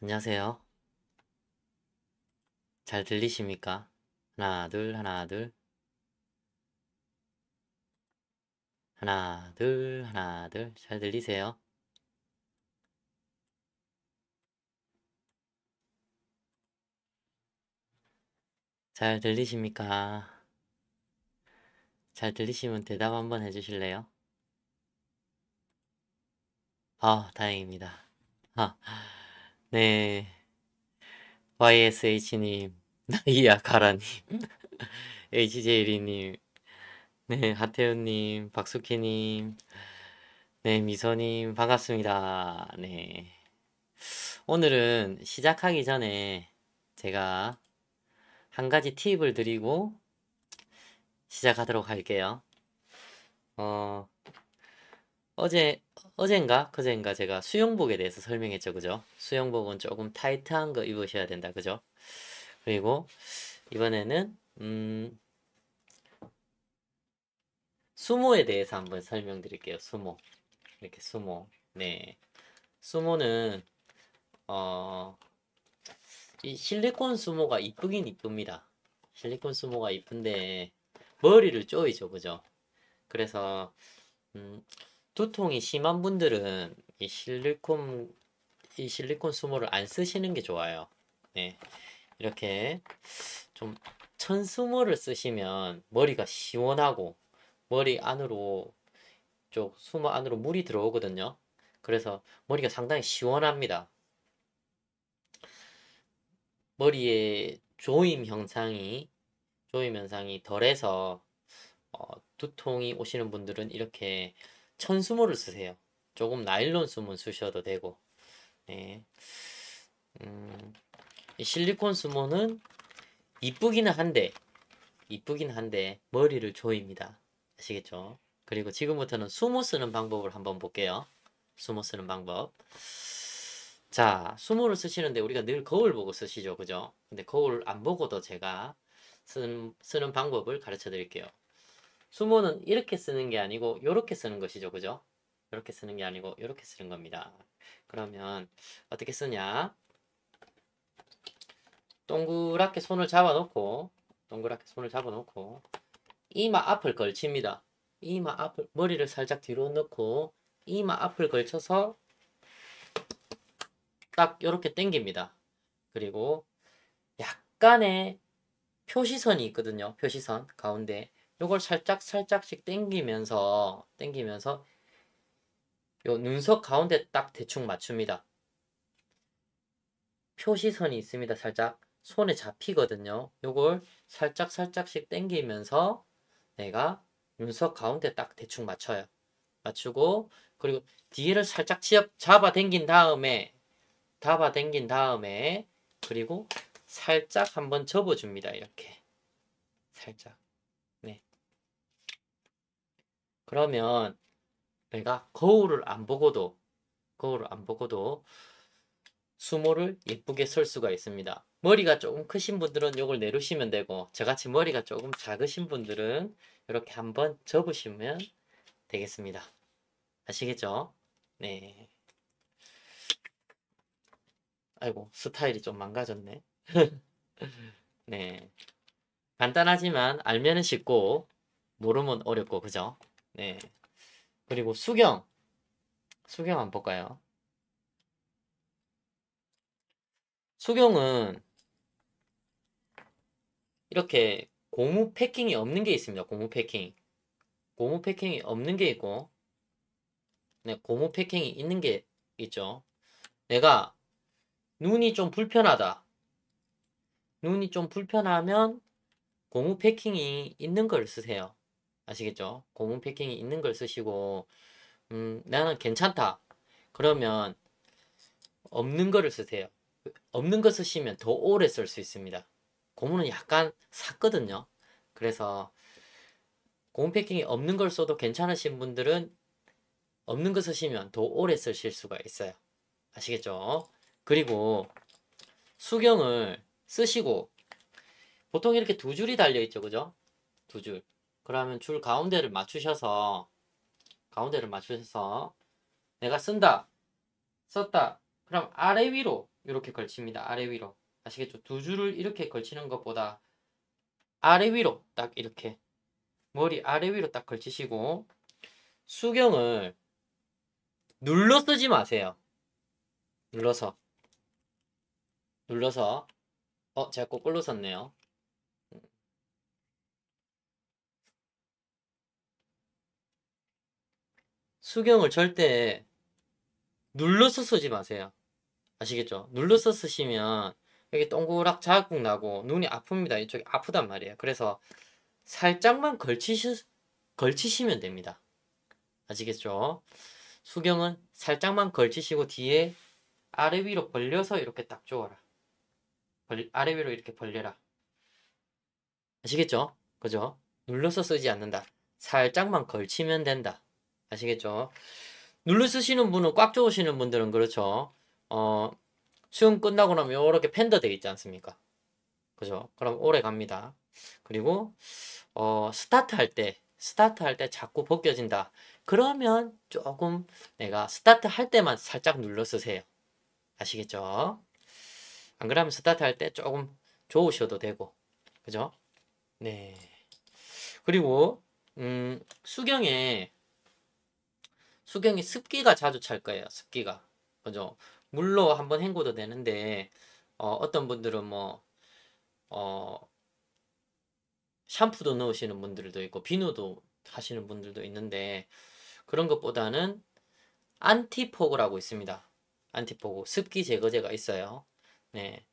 안녕하세요. 잘 들리십니까? 하나, 둘, 하나, 둘. 하나, 둘, 하나, 둘. 잘 들리세요? 잘 들리십니까? 잘 들리시면 대답 한번 해주실래요? 다행입니다. 아, 네. YSH님, 나이야 가라님, HJ리님, 네, 하태훈님, 박숙희님, 네, 미소님, 반갑습니다. 네. 오늘은 시작하기 전에 제가 한 가지 팁을 드리고 시작하도록 할게요. 어, 어제, 어젠가? 그젠가 제가 수영복에 대해서 설명했죠, 그죠? 수영복은 조금 타이트한 거 입으셔야 된다, 그죠? 그리고 이번에는, 수모에 대해서 한번 설명드릴게요, 수모. 이렇게 수모. 네. 수모는, 어, 이 실리콘 수모가 이쁘긴 이쁩니다. 실리콘 수모가 이쁜데, 머리를 조이죠, 그죠? 그래서, 음, 두통이 심한 분들은 이 실리콘 수모를 안 쓰시는 게 좋아요. 네. 이렇게 좀 천수모를 쓰시면 머리가 시원하고 머리 안으로 쪽 수모 안으로 물이 들어오거든요. 그래서 머리가 상당히 시원합니다. 머리에 조임 현상이 덜해서 두통이 오시는 분들은 이렇게 천수모를 쓰세요. 조금 나일론 수모 쓰셔도 되고. 네. 음, 이 실리콘 수모는 이쁘긴 한데 머리를 조입니다. 아시겠죠? 그리고 지금부터는 수모 쓰는 방법을 한번 볼게요. 수모 쓰는 방법. 자, 수모를 쓰시는데 우리가 늘 거울 보고 쓰시죠, 그죠? 근데 거울 안 보고도 제가 쓰는 방법을 가르쳐 드릴게요. 수모는 이렇게 쓰는 게 아니고 이렇게 쓰는 것이죠, 그죠? 이렇게 쓰는 게 아니고 이렇게 쓰는 겁니다. 그러면 어떻게 쓰냐? 동그랗게 손을 잡아놓고 이마 앞을 걸칩니다. 이마 앞을 머리를 살짝 뒤로 넣고 이마 앞을 걸쳐서 딱 이렇게 당깁니다. 그리고 약간의 표시선이 있거든요. 표시선 가운데 요걸 살짝씩 당기면서 요 눈썹 가운데 딱 대충 맞춥니다. 표시선이 있습니다. 살짝 손에 잡히거든요. 요걸 살짝씩 당기면서 내가 눈썹 가운데 딱 대충 맞춰요. 맞추고 그리고 뒤를 살짝 잡아당긴 다음에 그리고 살짝 한번 접어줍니다. 이렇게 살짝. 네. 그러면 내가 거울을 안 보고도 수모를 예쁘게 설 수가 있습니다. 머리가 조금 크신 분들은 이걸 내리시면 되고 저같이 머리가 조금 작으신 분들은 이렇게 한번 접으시면 되겠습니다. 아시겠죠? 네. 아이고, 스타일이 좀 망가졌네. 네. 간단하지만 알면은 쉽고 모르면 어렵고 그죠? 네. 그리고 수경 한번 볼까요? 수경은 이렇게 고무 패킹이 없는 게 있습니다. 고무 패킹이 없는 게 있고 네, 고무 패킹이 있는 게 있죠. 내가 눈이 좀 불편하다. 눈이 좀 불편하면 고무 패킹이 있는 걸 쓰세요. 아시겠죠? 고무 패킹이 있는 걸 쓰시고 나는 괜찮다. 그러면 없는 거를 쓰세요. 없는 거 쓰시면 더 오래 쓸 수 있습니다. 고무는 약간 샀거든요. 그래서 고무 패킹이 없는 걸 써도 괜찮으신 분들은 없는 거 쓰시면 더 오래 쓰실 수가 있어요. 아시겠죠? 그리고 수경을 쓰시고 보통 이렇게 두 줄이 달려 있죠, 그죠? 두 줄. 그러면 줄 가운데를 맞추셔서 내가 쓴다, 썼다. 그럼 아래 위로 이렇게 걸칩니다. 아래 위로. 아시겠죠? 두 줄을 이렇게 걸치는 것보다 아래 위로 딱 이렇게 머리 아래 위로 딱 걸치시고 수경을 눌러 쓰지 마세요. 눌러서 제가 거꾸로 썼네요. 수경을 절대 눌러서 쓰지 마세요. 아시겠죠? 눌러서 쓰시면 여기 동그랗 자국 나고 눈이 아픕니다. 이쪽이 아프단 말이에요. 그래서 살짝만 걸치시면 됩니다. 아시겠죠? 수경은 살짝만 걸치시고 뒤에 아래 위로 벌려서 이렇게 딱 조어라. 아래 위로 이렇게 벌려라. 아시겠죠? 그죠? 눌러서 쓰지 않는다. 살짝만 걸치면 된다. 아시겠죠? 눌러 쓰시는 분은 꽉 조으시는 분들은 그렇죠. 수영 끝나고 나면 이렇게 팬더 되어 있지 않습니까? 그죠? 그럼 오래 갑니다. 그리고 스타트 할 때 자꾸 벗겨진다. 그러면 조금 내가 스타트 할 때만 살짝 눌러 쓰세요. 아시겠죠? 안 그러면 스타트 할 때 조금 좋으셔도 되고. 그죠? 네. 그리고 수경에 습기가 자주 찰 거예요. 습기가. 그죠? 물로 한번 헹궈도 되는데 어떤 분들은 뭐 샴푸도 넣으시는 분들도 있고 비누도 하시는 분들도 있는데 그런 것보다는 안티포그라고 있습니다. 안티포그 습기 제거제가 있어요. 네,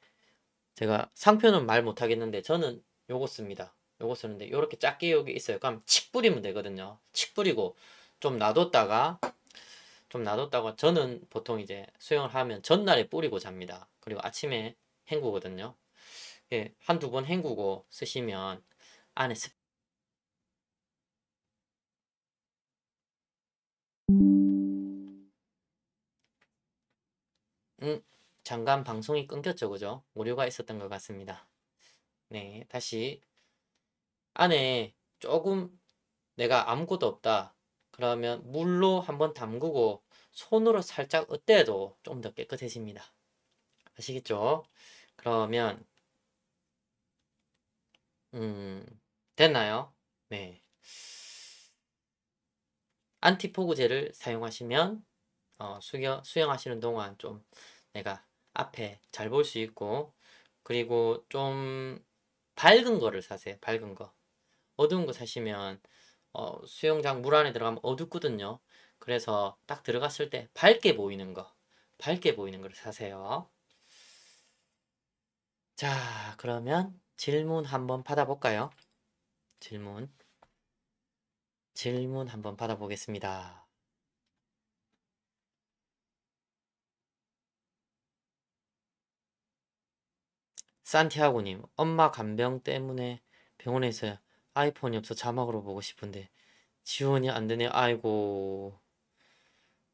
제가 상표는 말 못하겠는데 저는 요거 씁니다. 요거 쓰는데 요렇게 작게 여기 있어요. 그럼 칙 뿌리면 되거든요. 칙 뿌리고 좀 놔뒀다가 저는 보통 이제 수영을 하면 전날에 뿌리고 잡니다. 그리고 아침에 헹구거든요. 예, 한두 번 헹구고 쓰시면 안에 잠깐 방송이 끊겼죠, 그죠? 오류가 있었던 것 같습니다. 네, 다시 안에 조금 내가 아무것도 없다. 그러면 물로 한번 담그고 손으로 살짝 으떼도 좀 더 깨끗해집니다. 아시겠죠? 그러면 됐나요? 네. 안티포그젤을 사용하시면 수영하시는 동안 좀 내가 앞에 잘 볼 수 있고 그리고 좀 밝은 거를 사세요. 밝은 거. 어두운 거 사시면 수영장 물 안에 들어가면 어둡거든요. 그래서 딱 들어갔을 때 밝게 보이는 걸 사세요. 자, 그러면 질문 한번 받아볼까요? 질문 한번 받아보겠습니다. 산티아고님, 엄마 간병 때문에 병원에 있어요. 아이폰이 없어 자막으로 보고 싶은데 지원이 안 되네요. 아이고,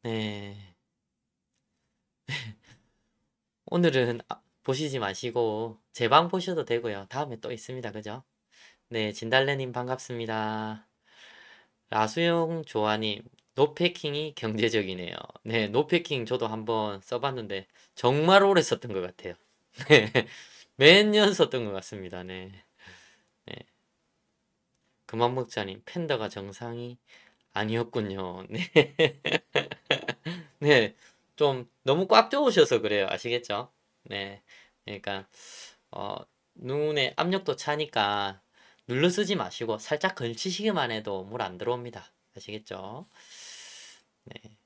네. 오늘은 보시지 마시고 제 방 보셔도 되고요. 다음에 또 있습니다. 그죠? 네, 진달래님 반갑습니다. 라수용 조아님, 노패킹이 경제적이네요. 네, 노패킹 저도 한번 써봤는데 정말 오래 썼던 것 같아요. 네, 매년 썼던 것 같습니다. 네, 네. 그만 먹자님, 팬더가 정상이 아니었군요. 네, 네, 좀 너무 꽉 조으셔서 그래요. 아시겠죠? 네, 그러니까 어, 눈에 압력도 차니까 눌러 쓰지 마시고 살짝 걸치시기만 해도 물 안 들어옵니다. 아시겠죠? 네.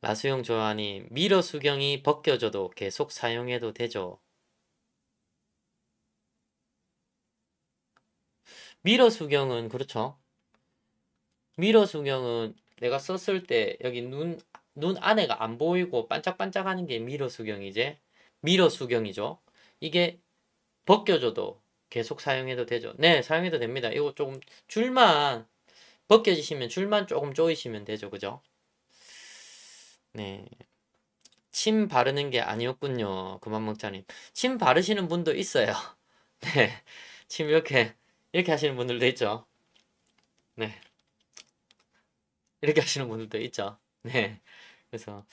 나수용 조아님, 미러 수경이 벗겨져도 계속 사용해도 되죠? 미러 수경은 그렇죠. 미러 수경은 내가 썼을 때 여기 눈 안에가 안 보이고 반짝반짝하는 게 미러 수경이지. 미러 수경이죠. 이게 벗겨져도 계속 사용해도 되죠. 네, 사용해도 됩니다. 이거 조금 줄만 벗겨지시면 줄만 조금 조이시면 되죠. 그죠? 네. 침 바르는 게 아니었군요. 그만 먹자님. 침 바르시는 분도 있어요. 네. 침 이렇게 하시는 분들도 있죠. 네. 이렇게 하시는 분들도 있죠. 네. 그래서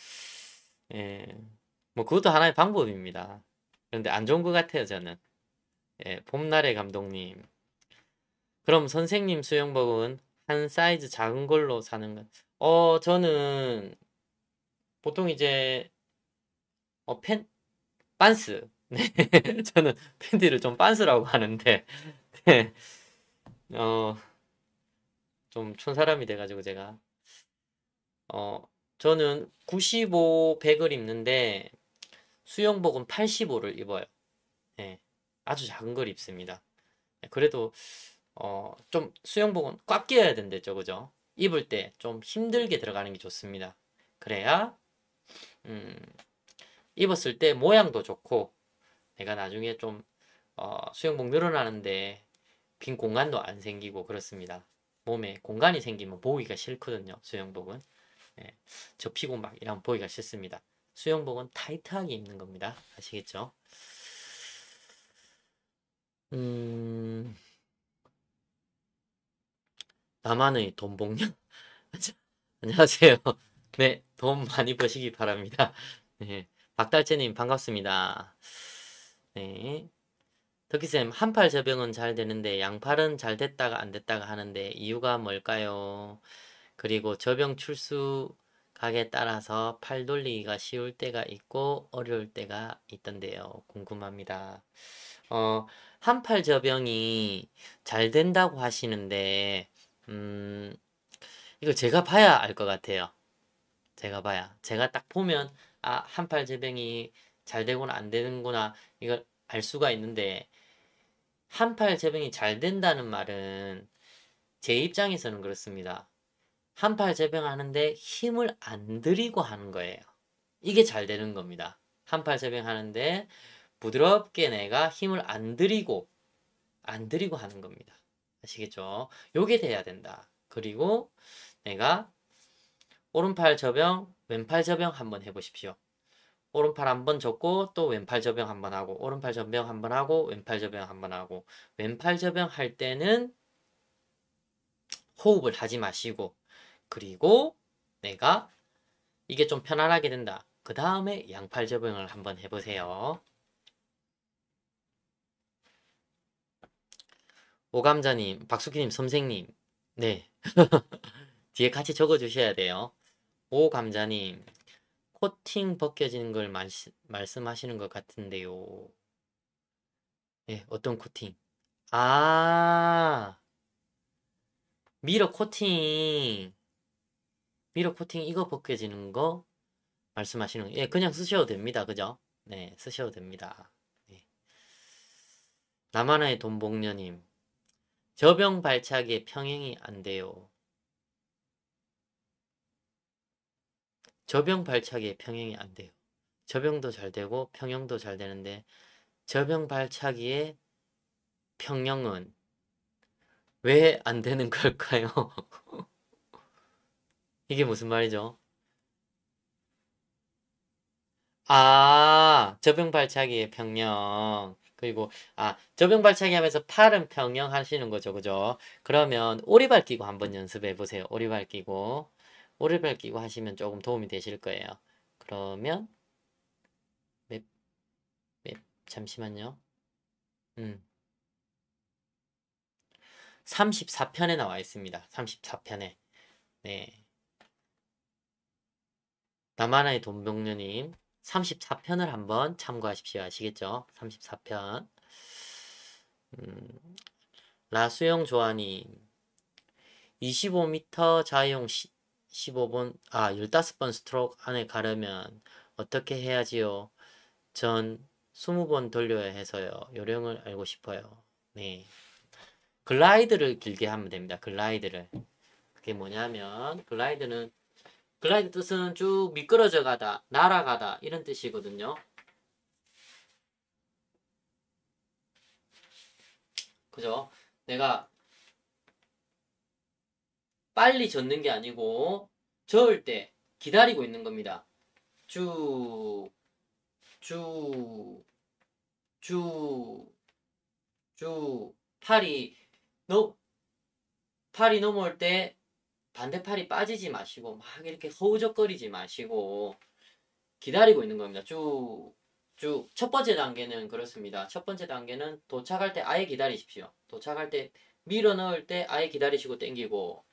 예, 뭐 그것도 하나의 방법입니다. 그런데 안 좋은 것 같아요, 저는. 예, 봄날의 감독님. 그럼 선생님 수영복은 한 사이즈 작은 걸로 사는 것. 저는 보통 이제 팬 빤스. 네. 저는 팬티를 좀 빤스라고 하는데 네. 어, 좀 촌사람이 돼가지고 제가 어, 저는 95, 100을 입는데 수영복은 85를 입어요. 네. 아주 작은 걸 입습니다. 네, 그래도 좀 수영복은 꽉 끼어야 된댔죠, 그죠? 입을 때 좀 힘들게 들어가는 게 좋습니다. 그래야 음, 입었을 때 모양도 좋고 내가 나중에 좀 수영복 늘어나는데 빈 공간도 안 생기고 그렇습니다. 몸에 공간이 생기면 보기가 싫거든요. 수영복은. 예, 접히고 막 이러면 보기가 싫습니다. 수영복은 타이트하게 입는 겁니다. 아시겠죠? 음, 나만의 돈복력. 안녕하세요. 네, 돈 많이 버시기 바랍니다. 네, 박달재님 반갑습니다. 네, 터키쌤 한팔 접영은 잘 되는데 양팔은 잘 됐다가 안 됐다가 하는데 이유가 뭘까요? 그리고 접영 출수 각에 따라서 팔 돌리기가 쉬울 때가 있고 어려울 때가 있던데요. 궁금합니다. 한팔 접영이 잘 된다고 하시는데 이거 제가 봐야 알 것 같아요. 제가 봐야. 제가 딱 보면 한팔 접영이 잘 되거나 안 되는구나 이걸 알 수가 있는데 한팔 접영이 잘 된다는 말은 제 입장에서는 그렇습니다. 한팔 재병하는데 힘을 안 들이고 하는 거예요. 이게 잘 되는 겁니다. 한팔 재병하는데 부드럽게 내가 힘을 안 들이고 하는 겁니다. 아시겠죠? 요게 돼야 된다. 그리고 내가 오른팔 접영, 왼팔 접영 한번 해보십시오. 오른팔 한번 접고 또 왼팔 접영 한번 하고 오른팔 접영 한번 하고 왼팔 접영 한번 하고 왼팔 접영 할 때는 호흡을 하지 마시고 그리고 내가 이게 좀 편안하게 된다. 그 다음에 양팔 접영을 한번 해보세요. 오감자님, 박수기님, 선생님. 네. 뒤에 같이 적어주셔야 돼요. 오감자님, 코팅 벗겨지는 걸 말씀하시는 것 같은데요. 네, 어떤 코팅? 아, 미러 코팅. 미러 코팅 이거 벗겨지는 거 말씀하시는 거. 예, 그냥 쓰셔도 됩니다. 그죠? 네, 쓰셔도 됩니다. 네. 나만의 돈복녀님. 저병 발차기에 평행이 안 돼요. 저병 발차기에 평행이 안 돼요. 저병도 잘 되고 평형도 잘 되는데 저병 발차기의 평형은 왜 안 되는 걸까요? 이게 무슨 말이죠? 저병 발차기의 평형. 그리고 저병 발차기 하면서 팔은 평형 하시는 거죠. 그죠? 그러면 오리발 끼고 한번 연습해 보세요. 오리발 끼고. 오리발 끼고 하시면 조금 도움이 되실 거예요. 그러면 맵, 잠시만요. 음. 34편에 나와 있습니다. 34편에. 네. 나만의 돈병녀님 34편을 한번 참고하십시오. 아시겠죠? 34편. 라수영 조아님 25m 자유형 15번 15번 스트로크 안에 가려면 어떻게 해야지요? 전 20번 돌려야 해서요. 요령을 알고 싶어요. 네. 글라이드를 길게 하면 됩니다. 글라이드를. 그게 뭐냐면 글라이드 뜻은 쭉 미끄러져 가다, 날아가다 이런 뜻이거든요. 그죠? 내가 빨리 젓는 게 아니고 저을 때 기다리고 있는 겁니다. 쭉, 쭉, 쭉, 쭉 팔이 넘어올 때 반대팔이 빠지지 마시고 막 이렇게 허우적거리지 마시고 기다리고 있는 겁니다. 쭉 첫 번째 단계는 그렇습니다. 첫 번째 단계는 도착할 때 아예 기다리십시오. 도착할 때 밀어 넣을 때 아예 기다리시고 땡기고,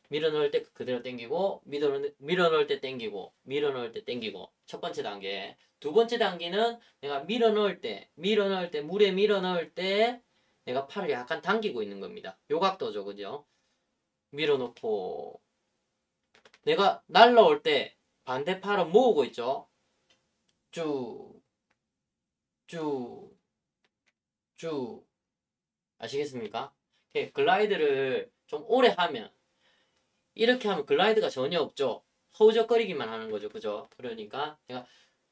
밀어 넣을 때 그대로 땡기고, 밀어 넣을 때 땡기고, 밀어 넣을 때 땡기고. 첫 번째 단계. 두 번째 단계는 내가 밀어 넣을 때 물에 밀어 넣을 때 내가 팔을 약간 당기고 있는 겁니다. 요 각도죠, 그죠? 밀어 놓고 내가 날라올 때 반대팔은 모으고 있죠. 쭉, 쭉, 쭉. 아시겠습니까? 글라이드를 좀 오래 하면, 이렇게 하면 글라이드가 전혀 없죠. 허우적거리기만 하는 거죠. 그죠? 그러니까 내가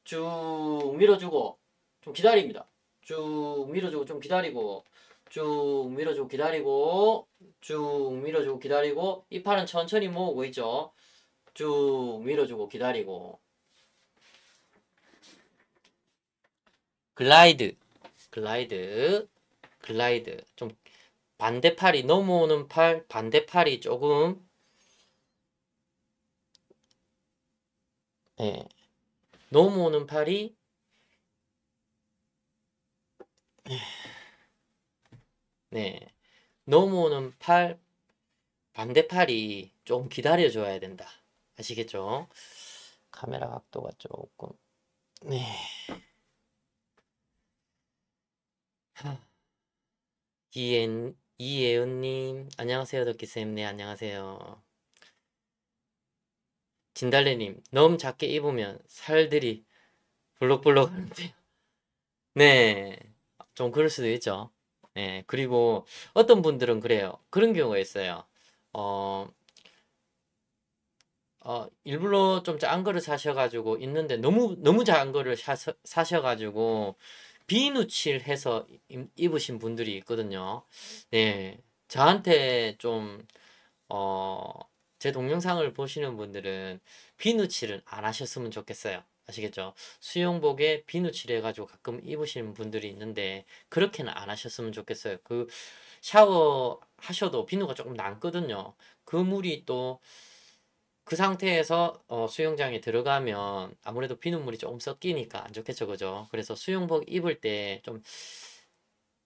쭉 밀어주고 좀 기다립니다. 쭉 밀어주고 좀 기다리고, 쭉 밀어주고 기다리고, 쭉 밀어주고 기다리고, 이 팔은 천천히 모으고 있죠. 쭉 밀어주고 기다리고. 글라이드, 글라이드, 글라이드. 좀 반대팔이 넘어오는 팔, 반대팔이 조금 예, 넘어오는 팔이 네, 넘어오는 팔, 반대팔이 좀 기다려줘야 된다. 아시겠죠? 카메라 각도가 조금 네. 이예은님 안녕하세요. 덕기쌤. 네, 안녕하세요. 진달래님 너무 작게 입으면 살들이 볼록볼록 하는데요. 네, 좀 그럴 수도 있죠. 네, 그리고 어떤 분들은 그래요. 그런 경우가 있어요. 어, 일부러 좀 작은 거를 사셔가지고 있는데 너무 작은 거를 사셔가지고 비누칠해서 입으신 분들이 있거든요. 네, 저한테 좀 어, 제 동영상을 보시는 분들은 비누칠은 안 하셨으면 좋겠어요. 아시겠죠? 수영복에 비누칠 해가지고 가끔 입으시는 분들이 있는데 그렇게는 안 하셨으면 좋겠어요. 그 샤워 하셔도 비누가 조금 남거든요. 그 물이 또 그 상태에서 수영장에 들어가면 아무래도 비눗물이 조금 섞이니까 안 좋겠죠, 그죠? 그래서 수영복 입을 때 좀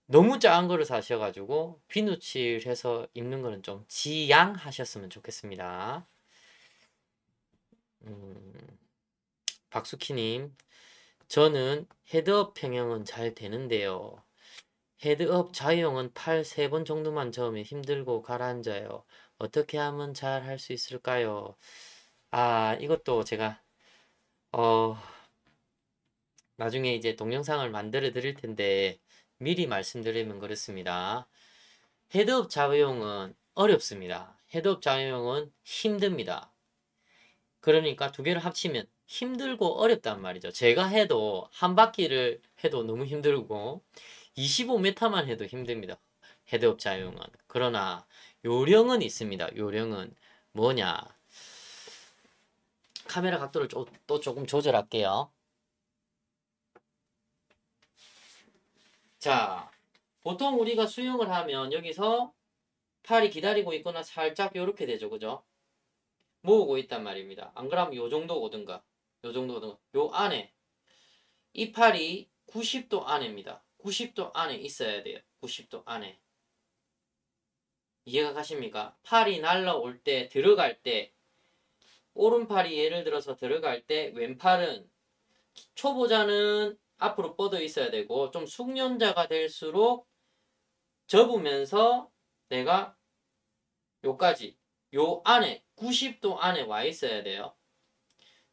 너무 작은 거를 사셔가지고 비누칠해서 입는 거는 좀 지양하셨으면 좋겠습니다. 음, 박수키님, 저는 헤드업 평형은 잘 되는데요. 헤드업 자유형은 팔 3번 정도만 저으면 힘들고 가라앉아요. 어떻게 하면 잘 할 수 있을까요? 아, 이것도 제가 어, 나중에 이제 동영상을 만들어 드릴 텐데 미리 말씀드리면 그렇습니다. 헤드업 자유형은 어렵습니다. 헤드업 자유형은 힘듭니다. 그러니까 두 개를 합치면 힘들고 어렵단 말이죠. 제가 해도 한 바퀴를 해도 너무 힘들고 25m만 해도 힘듭니다. 헤드업 자유형은. 그러나 요령은 있습니다. 요령은 뭐냐? 카메라 각도를 또 조금 조절할게요. 자, 보통 우리가 수영을 하면 여기서 팔이 기다리고 있거나 살짝 이렇게 되죠. 그죠? 모으고 있단 말입니다. 안 그러면 요 정도 오든가 요 정도 오든가 요 안에 이 팔이 90도 안에입니다. 90도 안에 있어야 돼요. 90도 안에. 이해가 가십니까? 팔이 날라올 때 들어갈 때 오른팔이 예를 들어서 들어갈 때 왼팔은 초보자는 앞으로 뻗어 있어야 되고 좀 숙련자가 될수록 접으면서 내가 요까지 요 안에 90도 안에 와 있어야 돼요.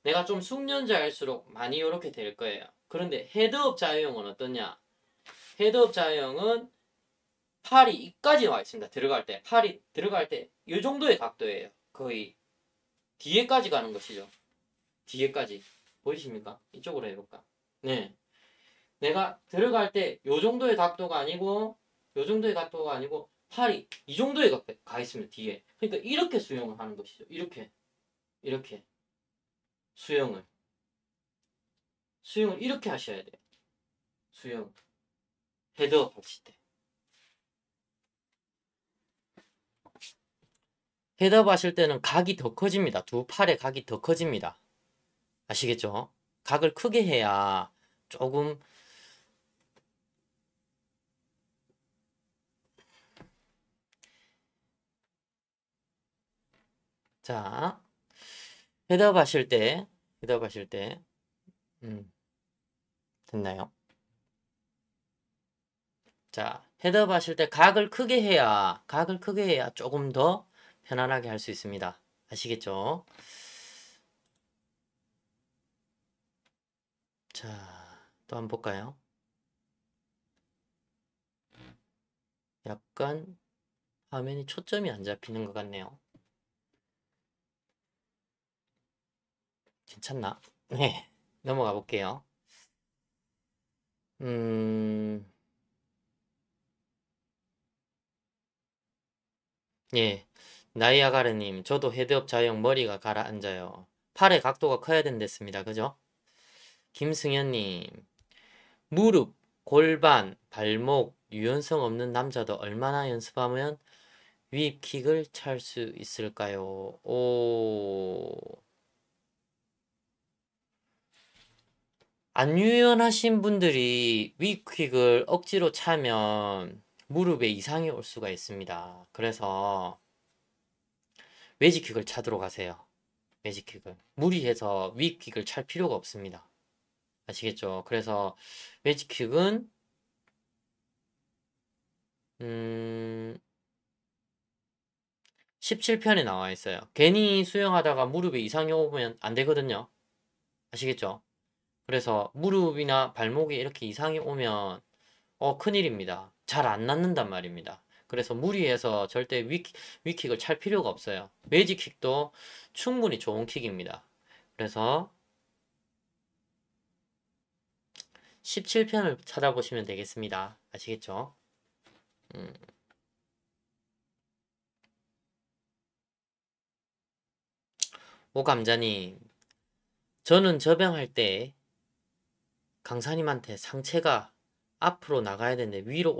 내가 좀 숙련자일수록 많이 이렇게 될 거예요. 그런데 헤드업 자유형은 어떠냐? 헤드업 자유형은 팔이 이까지 와 있습니다. 들어갈 때 팔이 들어갈 때 이 정도의 각도예요. 거의 뒤에까지 가는 것이죠. 뒤에까지 보이십니까? 이쪽으로 해볼까? 네, 내가 들어갈 때 이 정도의 각도가 아니고 이 정도의 각도가 아니고 팔이 이 정도의 각도에 가 있으면 뒤에. 그러니까 이렇게 수영을 하는 것이죠. 이렇게 수영을 이렇게 하셔야 돼요. 수영 헤드업 하실 때 헤드업 하실 때는 각이 더 커집니다. 두 팔의 각이 더 커집니다. 아시겠죠? 각을 크게 해야 조금 자 헤드업 하실 때 음, 됐나요? 자 헤드업 하실 때 각을 크게 해야 조금 더 편안하게 할 수 있습니다. 아시겠죠? 자, 또 한번 볼까요? 약간 화면이 초점이 안 잡히는 것 같네요. 괜찮나? 네, 넘어가 볼게요. 음, 예. 나이아가르님, 저도 헤드업 자형 머리가 가라앉아요. 팔의 각도가 커야 된댔습니다. 그죠? 김승현님, 무릎, 골반, 발목, 유연성 없는 남자도 얼마나 연습하면 윗킥을 찰 수 있을까요? 안 유연하신 분들이 윗킥을 억지로 차면 무릎에 이상이 올 수가 있습니다. 그래서 매직킥을 차도록 하세요. 매직킥을. 무리해서 윗킥을 찰 필요가 없습니다. 아시겠죠? 그래서 매직킥은 17편에 나와 있어요. 괜히 수영하다가 무릎에 이상이 오면 안 되거든요. 아시겠죠? 그래서 무릎이나 발목에 이렇게 이상이 오면 큰일입니다. 잘 안 낫는단 말입니다. 그래서 무리해서 절대 위킥을 찰 필요가 없어요. 매직킥도 충분히 좋은 킥입니다. 그래서 17편을 찾아보시면 되겠습니다. 아시겠죠? 음. 오감자님, 저는 접영할 때 강사님한테 상체가 앞으로 나가야 되는데 위로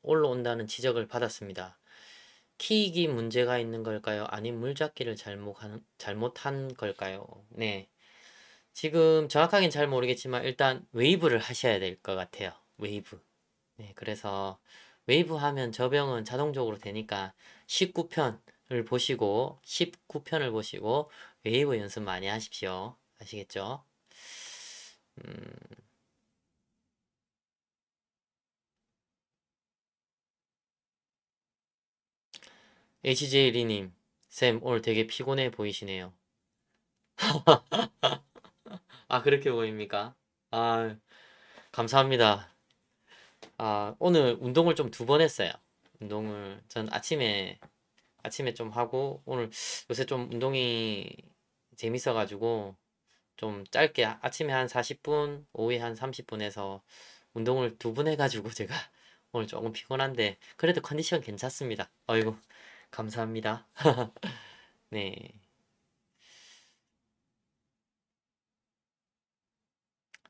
올라온다는 지적을 받았습니다. 킥이 문제가 있는 걸까요? 아님 물잡기를 잘못한 걸까요? 네. 지금 정확하게는 잘 모르겠지만 일단 웨이브를 하셔야 될 것 같아요. 웨이브. 네, 그래서 웨이브 하면 접영은 자동적으로 되니까 19편을 보시고 19편을 보시고 웨이브 연습 많이 하십시오. 아시겠죠? 음, HJ리님, 쌤 오늘 되게 피곤해 보이시네요. 아, 그렇게 보입니까? 아, 감사합니다. 아, 오늘 운동을 좀 두 번 했어요. 운동을 전 아침에 좀 하고 오늘 요새 좀 운동이 재밌어가지고 좀 짧게 아침에 한 40분, 오후에 한 30분 해서 운동을 두 번 해가지고 제가 오늘 조금 피곤한데 그래도 컨디션 괜찮습니다. 어이구, 감사합니다. 네.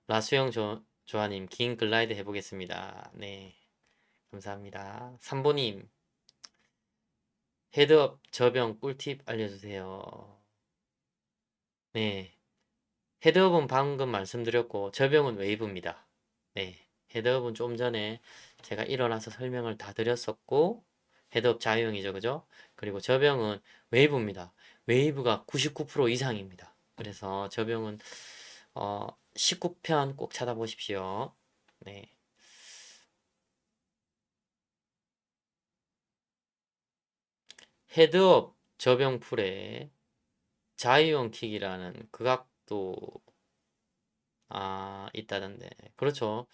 라수영 조아님, 긴 글라이드 해보겠습니다. 네. 감사합니다. 삼보님, 헤드업 저병 꿀팁 알려주세요. 네. 헤드업은 방금 말씀드렸고 저병은 웨이브입니다. 네. 헤드업은 좀 전에 제가 일어나서 설명을 다 드렸었고 헤드업 자유형이죠. 그죠? 그리고 저병은 웨이브입니다. 웨이브가 99% 이상입니다. 그래서 저병은 19편 꼭 찾아보십시오. 네. 헤드업 저병풀에 자유형 킥이라는 그 각도 있다던데. 그렇죠.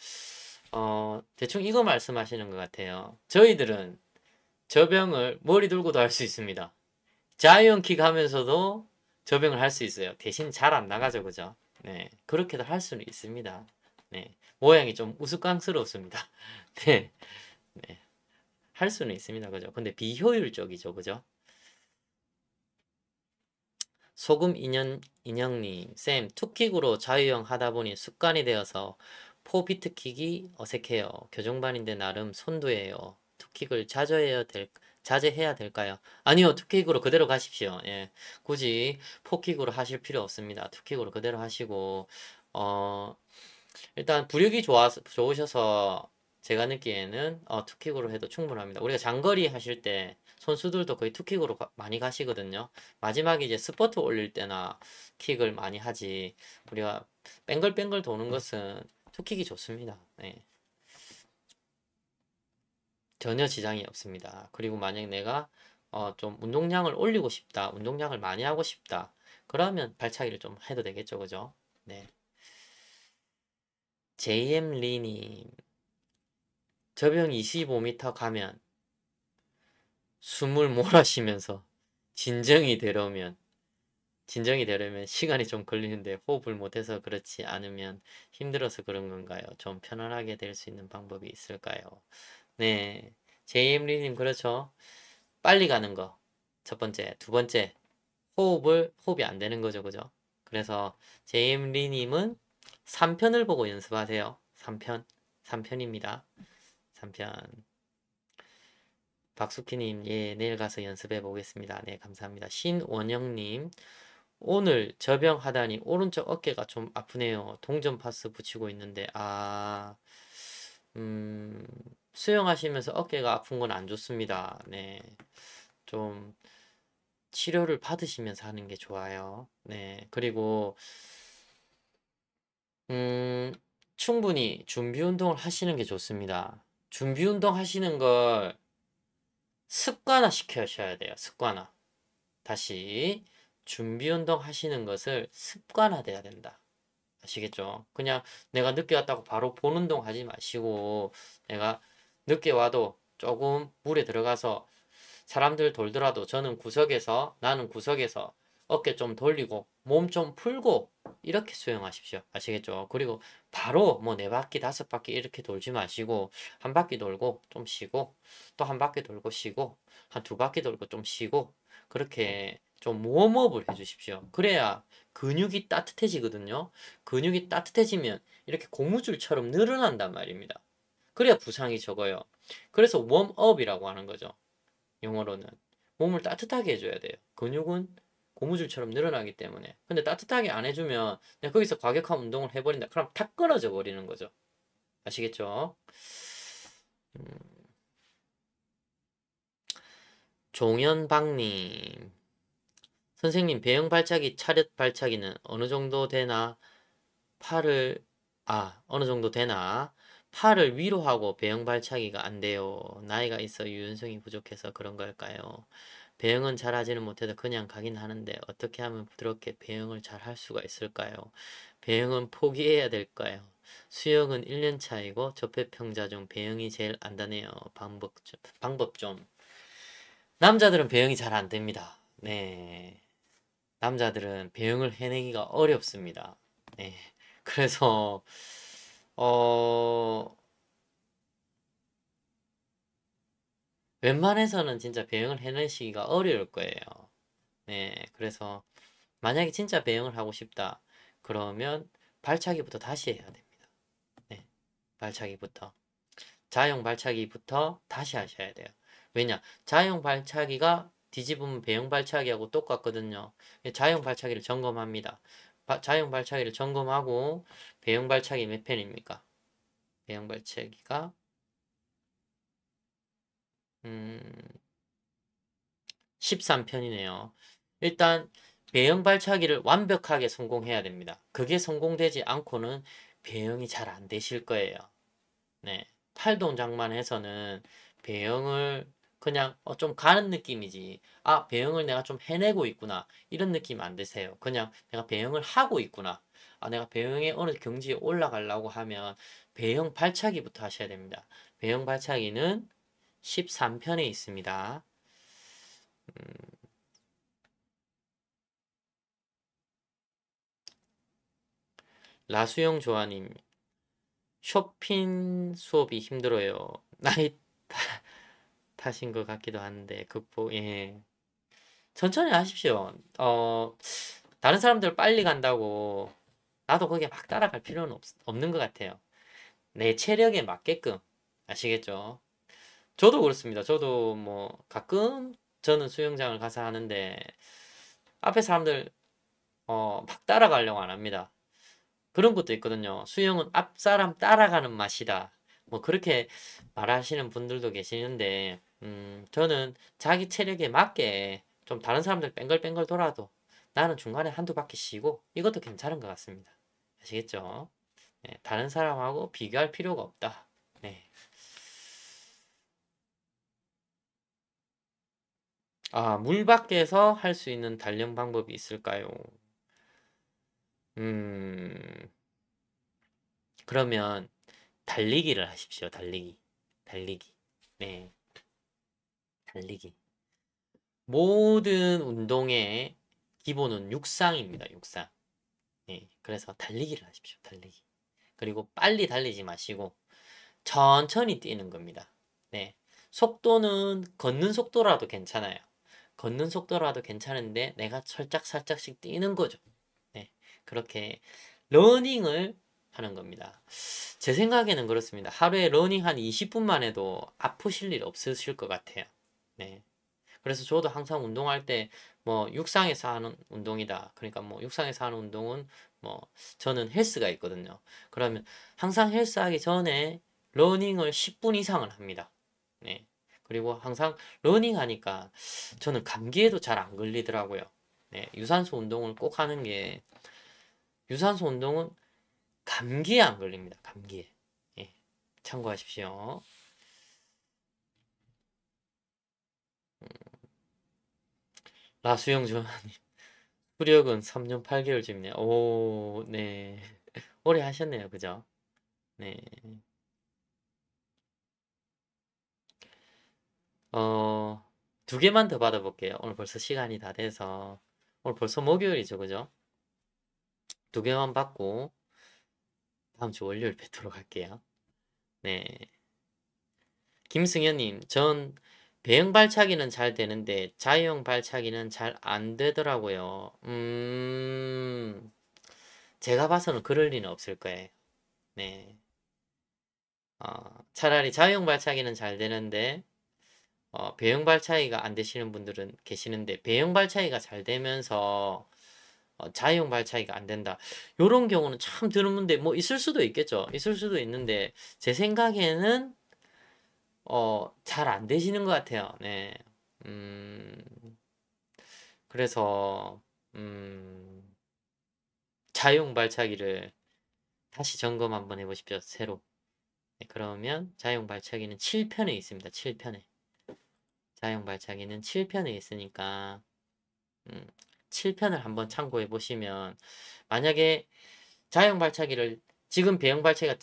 대충 이거 말씀하시는 것 같아요. 저희들은 저병을 머리 들고도 할 수 있습니다. 자이언 킥 하면서도 저병을 할 수 있어요. 대신 잘 안 나가죠, 그죠? 네, 그렇게도 할 수는 있습니다. 네, 모양이 좀 우스꽝스럽습니다. 네, 네, 할 수는 있습니다, 그죠? 근데 비효율적이죠, 그죠? 소금 인형님, 쌤, 투킥으로 자유형 하다 보니 습관이 되어서 포비트킥이 어색해요. 교정반인데 나름 선두예요. 투킥을 자제해야 될까요? 아니요, 투킥으로 그대로 가십시오. 예. 굳이 포킥으로 하실 필요 없습니다. 투킥으로 그대로 하시고, 어, 일단 부력이 좋으셔서 제가 느끼에는 투킥으로 해도 충분합니다. 우리가 장거리 하실 때 선수들도 거의 투킥으로 많이 가시거든요. 마지막에 이제 스퍼트 올릴 때나 킥을 많이 하지. 우리가 뱅글뱅글 도는 것은 투킥이 좋습니다. 네. 전혀 지장이 없습니다. 그리고 만약 내가 좀 운동량을 올리고 싶다, 운동량을 많이 하고 싶다, 그러면 발차기를 좀 해도 되겠죠, 그죠? 네. JM 리님, 저병 25m 가면 숨을 몰아쉬면서 진정이 되려면 시간이 좀 걸리는데 호흡을 못해서 그렇지 않으면 힘들어서 그런 건가요? 좀 편안하게 될 수 있는 방법이 있을까요? 네, JM 리님 그렇죠. 빨리 가는 거. 첫 번째. 두 번째. 호흡이 안 되는 거죠. 그죠? 그래서 JM 리님은 3편을 보고 연습하세요. 3편. 3편입니다. 3편. 박수키님, 예, 내일 가서 연습해 보겠습니다. 네, 감사합니다. 신원영님, 오늘 저병하다니 오른쪽 어깨가 좀 아프네요. 동전 파스 붙이고 있는데, 음, 수영하시면서 어깨가 아픈 건 안 좋습니다. 네, 좀 치료를 받으시면서 하는 게 좋아요. 네, 그리고 음, 충분히 준비 운동을 하시는 게 좋습니다. 준비 운동 하시는 걸 습관화 시켜셔야 돼요. 습관화. 다시 준비 운동 하시는 것을 습관화돼야 된다. 아시겠죠? 그냥 내가 늦게 왔다고 바로 본 운동 하지 마시고 내가 늦게 와도 조금 물에 들어가서 사람들 돌더라도 나는 구석에서 어깨 좀 돌리고 몸 좀 풀고 이렇게 수영하십시오. 아시겠죠? 그리고 바로 뭐 4바퀴, 5바퀴 이렇게 돌지 마시고 한 바퀴 돌고 좀 쉬고 또 한 바퀴 돌고 쉬고 한 2바퀴 돌고 좀 쉬고 그렇게 좀 웜업을 해주십시오. 그래야 근육이 따뜻해지거든요. 근육이 따뜻해지면 이렇게 고무줄처럼 늘어난단 말입니다. 그래야 부상이 적어요. 그래서 웜업이라고 하는 거죠. 용어로는 몸을 따뜻하게 해줘야 돼요. 근육은 고무줄처럼 늘어나기 때문에. 근데 따뜻하게 안 해주면 내가 거기서 과격한 운동을 해버린다. 그럼 탁 끊어져 버리는 거죠. 아시겠죠? 음, 종현박님, 선생님 배영 발차기, 차렷 발차기는 어느 정도 되나? 팔을 어느 정도 되나? 팔을 위로 하고 배영 발차기가 안 돼요. 나이가 있어 유연성이 부족해서 그런 걸까요? 배영은 잘 하지는 못해도 그냥 가긴 하는데 어떻게 하면 부드럽게 배영을 잘 할 수가 있을까요? 배영은 포기해야 될까요? 수영은 1년 차이고 접해평자 중 배영이 제일 안다네요. 방법 좀. 남자들은 배영이 잘 안 됩니다. 네. 남자들은 배영을 해내기가 어렵습니다. 네. 그래서 어 웬만해서는 진짜 배영을 해내시기가 어려울 거예요. 네. 그래서 만약에 진짜 배영을 하고 싶다. 그러면 발차기부터 다시 해야 됩니다. 네. 발차기부터. 자영 발차기부터 다시 하셔야 돼요. 왜냐? 자영 발차기가 뒤집으면 배영 발차기하고 똑같거든요. 자영 발차기를 점검합니다. 자영 발차기를 점검하고 배영 발차기 몇 편입니까? 배영 발차기가 13편이네요. 일단 배영 발차기를 완벽하게 성공해야 됩니다. 그게 성공되지 않고는 배영이 잘 안 되실 거예요. 네. 팔 동작만 해서는 배영을 그냥 좀 가는 느낌이지. 배영을 내가 좀 해내고 있구나. 이런 느낌 안 드세요. 그냥 내가 배영을 하고 있구나. 내가 배영의 어느 경지에 올라가려고 하면 배영 발차기부터 하셔야 됩니다. 배영 발차기는 13편에 있습니다. 라수영 조아님, 쇼핑 수업이 힘들어요. 나이 탓인 것 같기도 한데, 예. 천천히 하십시오. 다른 사람들 빨리 간다고 나도 거기에 막 따라갈 필요는 없는 것 같아요. 내 체력에 맞게끔. 아시겠죠? 저도 그렇습니다. 저도 뭐 가끔 저는 수영장을 가서 하는데 앞에 사람들 막 따라가려고 안 합니다. 그런 것도 있거든요. 수영은 앞사람 따라가는 맛이다. 뭐 그렇게 말하시는 분들도 계시는데 저는 자기 체력에 맞게 좀 다른 사람들 뺑글뺑글 돌아도 나는 중간에 한두 바퀴 쉬고 이것도 괜찮은 것 같습니다. 아시겠죠? 네, 다른 사람하고 비교할 필요가 없다. 네. 아, 물 밖에서 할 수 있는 단련 방법이 있을까요? 음, 그러면 달리기를 하십시오. 달리기. 달리기. 네, 달리기. 모든 운동의 기본은 육상입니다. 육상. 네, 그래서 달리기를 하십시오. 달리기. 그리고 빨리 달리지 마시고 천천히 뛰는 겁니다. 네, 속도는 걷는 속도라도 괜찮아요. 걷는 속도라도 괜찮은데 내가 살짝씩 뛰는 거죠. 네, 그렇게 러닝을 하는 겁니다. 제 생각에는 그렇습니다. 하루에 러닝 한 20분만 해도 아프실 일 없으실 것 같아요. 네. 그래서 저도 항상 운동할 때 뭐 육상에서 하는 운동이다. 그러니까 뭐 육상에서 하는 운동은 뭐 저는 헬스가 있거든요. 그러면 항상 헬스하기 전에 러닝을 10분 이상을 합니다. 네. 그리고 항상 러닝 하니까 저는 감기에도 잘 안 걸리더라고요. 네. 유산소 운동을 꼭 하는 게 유산소 운동은 감기에 안 걸립니다. 감기에. 예. 참고하십시오. 라수영 좋아하님. 구력은 3년 8개월쯤이네요. 오, 네. 오래 하셨네요. 그죠? 네. 어, 두 개만 더 받아볼게요. 오늘 벌써 시간이 다 돼서. 오늘 벌써 목요일이죠. 그죠? 두 개만 받고, 다음 주 월요일 뵙도록 할게요. 네. 김승현님, 전 배영 발차기는 잘 되는데, 자유형 발차기는 잘 안 되더라고요. 제가 봐서는 그럴 리는 없을 거예요. 네. 차라리 자유형 발차기는 잘 되는데, 배영 발차기가 안 되시는 분들은 계시는데 배영 발차기가 잘 되면서 자유형 발차기가 안 된다. 요런 경우는 참 드문데 뭐 있을 수도 있겠죠. 있을 수도 있는데 제 생각에는 잘 안 되시는 것 같아요. 네. 음, 그래서 자유형 발차기를 다시 점검 한번 해보십시오. 새로. 네, 그러면 자유형 발차기는 7편에 있습니다. 7편에. 자유형 발차기는 7편에 있으니까 음, 7편을 한번 참고해 보시면 만약에 자유형 발차기를 지금 배영 발차기가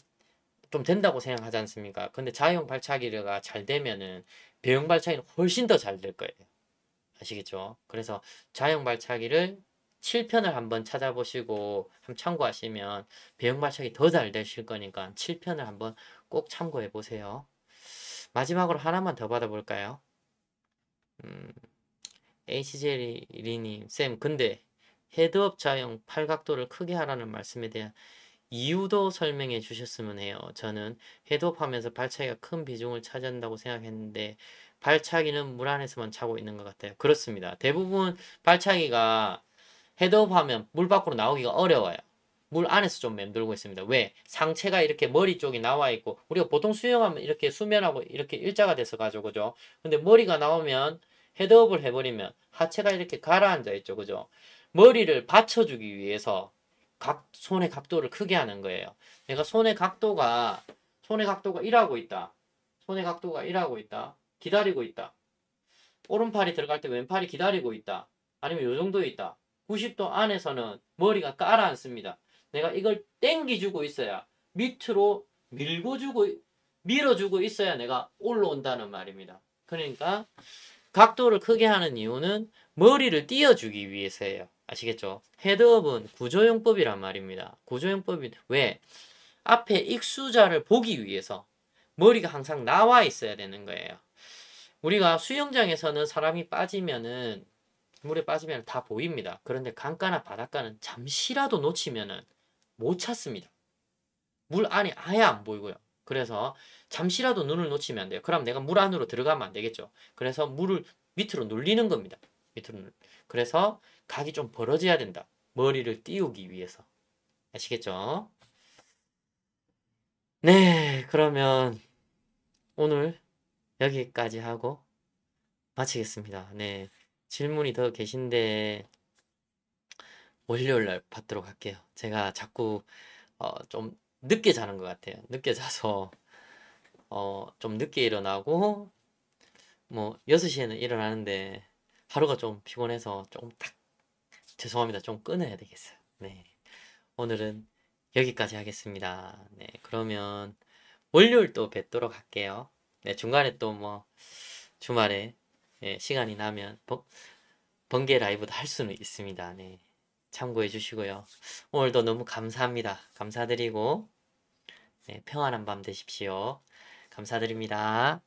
좀 된다고 생각하지 않습니까? 근데 자유형 발차기가 잘 되면은 배영 발차기는 훨씬 더 잘 될 거예요. 아시겠죠? 그래서 자유형 발차기를 7편을 한번 찾아보시고 한번 참고하시면 배영 발차기 더 잘 되실 거니까 7편을 한번 꼭 참고해 보세요. 마지막으로 하나만 더 받아볼까요? 음, HJ리님, 쌤, 근데 헤드업 자형 팔각도를 크게 하라는 말씀에 대한 이유도 설명해 주셨으면 해요. 저는 헤드업 하면서 발차기가 큰 비중을 차지한다고 생각했는데 발차기는 물 안에서만 차고 있는 것 같아요. 그렇습니다. 대부분 발차기가 헤드업 하면 물 밖으로 나오기가 어려워요. 물 안에서 좀 맴돌고 있습니다. 왜? 상체가 이렇게 머리 쪽이 나와 있고 우리가 보통 수영하면 이렇게 수면하고 이렇게 일자가 돼서 가죠. 그죠? 근데 머리가 나오면 헤드업을 해버리면 하체가 이렇게 가라앉아 있죠. 그죠? 머리를 받쳐주기 위해서 손의 각도를 크게 하는 거예요. 내가 손의 각도가 일하고 있다. 손의 각도가 일하고 있다. 기다리고 있다. 오른팔이 들어갈 때 왼팔이 기다리고 있다. 아니면 요 정도 있다. 90도 안에서는 머리가 깔아앉습니다. 내가 이걸 땡기주고 있어야 밑으로 밀어주고 있어야 내가 올라온다는 말입니다. 그러니까 각도를 크게 하는 이유는 머리를 띄워주기 위해서예요. 아시겠죠? 헤드업은 구조용법이란 말입니다. 구조용법이 왜? 앞에 익수자를 보기 위해서 머리가 항상 나와 있어야 되는 거예요. 우리가 수영장에서는 사람이 빠지면은 물에 빠지면 다 보입니다. 그런데 강가나 바닷가는 잠시라도 놓치면은 못 찾습니다. 물 안이 아예 안 보이고요. 그래서 잠시라도 눈을 놓치면 안 돼요. 그럼 내가 물 안으로 들어가면 안 되겠죠. 그래서 물을 밑으로 눌리는 겁니다. 그래서 각이 좀 벌어져야 된다. 머리를 띄우기 위해서. 아시겠죠? 네, 그러면 오늘 여기까지 하고 마치겠습니다. 네, 질문이 더 계신데 월요일날 받도록 할게요. 제가 자꾸 좀 늦게 자는 것 같아요. 늦게 자서 좀 늦게 일어나고 뭐 6시에는 일어나는데 하루가 좀 피곤해서 좀 딱 죄송합니다. 좀 끊어야 되겠어요. 네, 오늘은 여기까지 하겠습니다. 네, 그러면 월요일 또 뵙도록 할게요. 네, 중간에 또 뭐 주말에 시간이 나면 번개 라이브도 할 수는 있습니다. 네, 참고해 주시고요. 오늘도 너무 감사합니다. 감사드리고 네, 평안한 밤 되십시오. 감사드립니다.